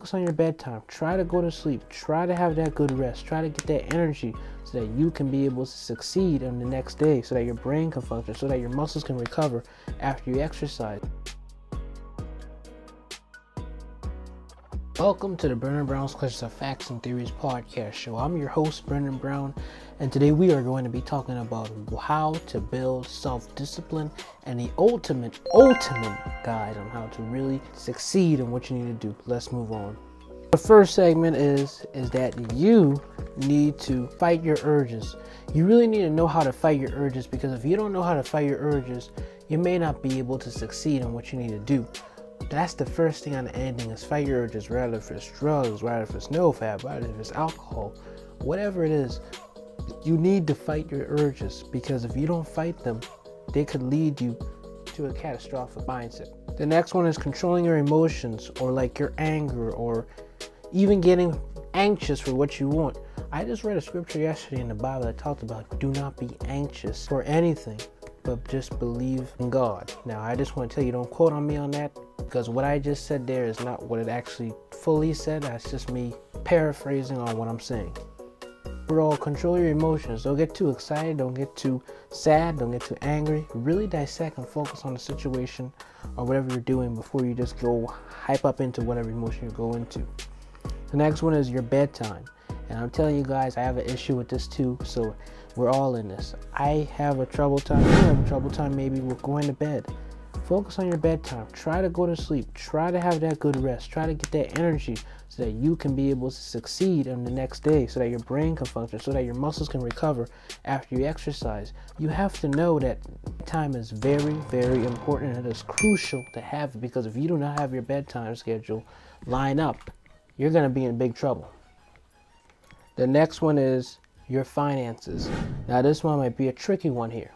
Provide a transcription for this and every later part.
Focus on your bedtime. Try to go to sleep. Try to have that good rest. Try to get that energy so that you can be able to succeed on the next day, so that your brain can function, so that your muscles can recover after you exercise. Welcome to the Brendan Brown's Questions of Facts and Theories podcast show. I'm your host, Brendan Brown, and today we are going to be talking about how to build self-discipline and the ultimate guide on how to really succeed in what you need to do. Let's move on. The first segment is that you need to fight your urges. You really need to know how to fight your urges, because if you don't know how to fight your urges, you may not be able to succeed in what you need to do. That's the first thing on the ending, is fight your urges, whether if it's drugs, whether if it's NoFap, whether if it's alcohol, whatever it is. You need to fight your urges, because if you don't fight them, they could lead you to a catastrophic mindset. The next one is controlling your emotions, or like your anger, or even getting anxious for what you want. I just read a scripture yesterday in the Bible that talked about do not be anxious for anything, but just believe in God. Now, I just want to tell you, don't quote on me on that, because what I just said there is not what it actually fully said. That's just me paraphrasing on what I'm saying. Overall, control your emotions. Don't get too excited. Don't get too sad. Don't get too angry. Really dissect and focus on the situation or whatever you're doing before you just go hype up into whatever emotion you go into. The next one is your bedtime. And I'm telling you guys, I have an issue with this too, so we're all in this. I have a trouble time. You have a trouble time maybe with going to bed. Focus on your bedtime. Try to go to sleep. Try to have that good rest. Try to get that energy so that you can be able to succeed on the next day, so that your brain can function, so that your muscles can recover after you exercise. You have to know that time is very, very important, and it is crucial to have it, because if you do not have your bedtime schedule line up, you're going to be in big trouble. The next one is your finances. Now, this one might be a tricky one here.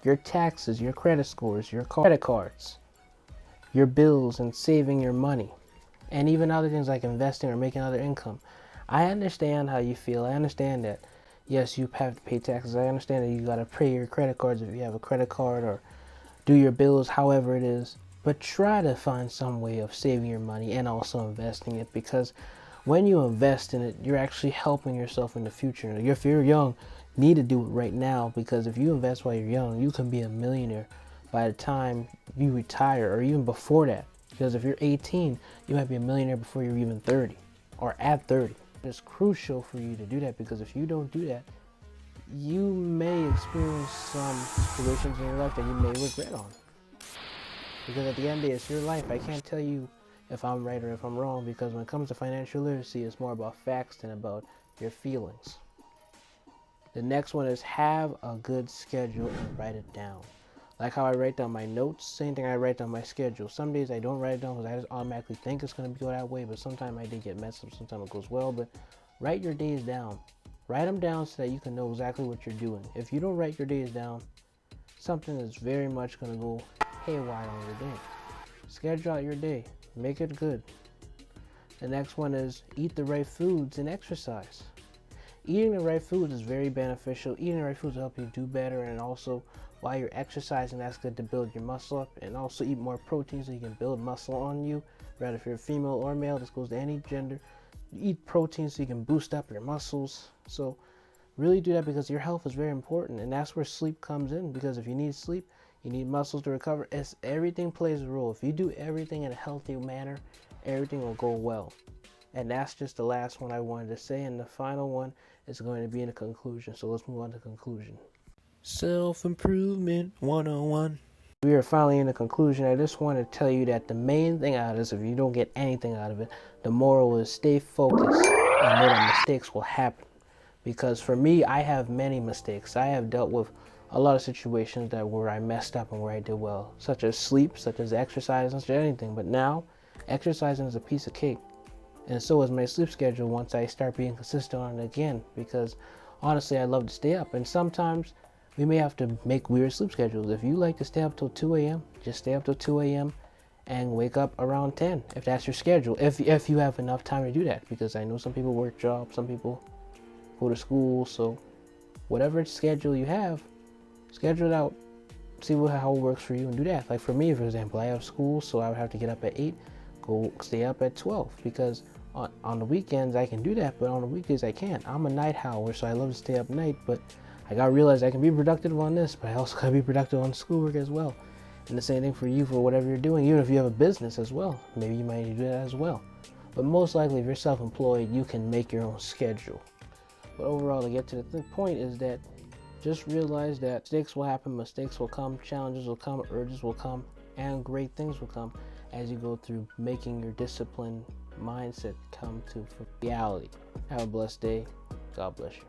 Your taxes, your credit scores, your credit cards, your bills, and saving your money, and even other things like investing or making other income. I understand how you feel. I understand that, yes, you have to pay taxes. I understand that you got to pay your credit cards if you have a credit card, or do your bills, however it is. But try to find some way of saving your money and also investing it, because when you invest in it, you're actually helping yourself in the future. If you're young, need to do it right now, because if you invest while you're young, you can be a millionaire by the time you retire, or even before that. Because if you're 18, you might be a millionaire before you're even 30, or at 30. It's crucial for you to do that, because if you don't do that, you may experience some situations in your life that you may regret on. Because at the end of the day, it's your life. I can't tell you if I'm right or if I'm wrong, because when it comes to financial literacy, it's more about facts than about your feelings. The next one is have a good schedule and write it down. Like how I write down my notes, same thing I write down my schedule. Some days I don't write it down because I just automatically think it's going to go that way, but sometimes I did get messed up, sometimes it goes well. But write your days down. Write them down so that you can know exactly what you're doing. If you don't write your days down, something is very much going to go haywire on your day. Schedule out your day. Make it good. The next one is eat the right foods and exercise. Eating the right foods is very beneficial. Eating the right foods will help you do better, and also while you're exercising, that's good to build your muscle up. And also eat more protein so you can build muscle on you, whether if you're female or male. This goes to any gender. Eat protein so you can boost up your muscles. So really do that, because your health is very important, and that's where sleep comes in, because if you need sleep, you need muscles to recover. Everything plays a role. If you do everything in a healthy manner, everything will go well. And that's just the last one I wanted to say, and the final one is going to be in the conclusion. So let's move on to conclusion. Self-improvement 101. We are finally in the conclusion. I just want to tell you that the main thing out of this, if you don't get anything out of it, the moral is stay focused and know that mistakes will happen. Because for me, I have many mistakes. I have dealt with a lot of situations where I messed up and where I did well, such as sleep, such as exercise, such as anything. But now, exercising is a piece of cake. And so is my sleep schedule once I start being consistent on it again, because honestly, I love to stay up. And sometimes we may have to make weird sleep schedules. If you like to stay up till 2 a.m., just stay up till 2 a.m. and wake up around 10, if that's your schedule, if you have enough time to do that. Because I know some people work jobs, some people go to school, so whatever schedule you have, schedule it out, see how it works for you, and do that. Like for me, for example, I have school, so I would have to get up at 8, go stay up at 12, because On the weekends I can do that, but on the weekdays I can't. I'm a night owl, so I love to stay up night, but I gotta realize I can be productive on this, but I also gotta be productive on schoolwork as well. And the same thing for you for whatever you're doing, even if you have a business as well. Maybe you might need to do that as well. But most likely if you're self-employed, you can make your own schedule. But overall, to get to the point is that just realize that mistakes will happen, mistakes will come, challenges will come, urges will come, and great things will come as you go through making your discipline mindset come to reality. Have a blessed day. God bless you.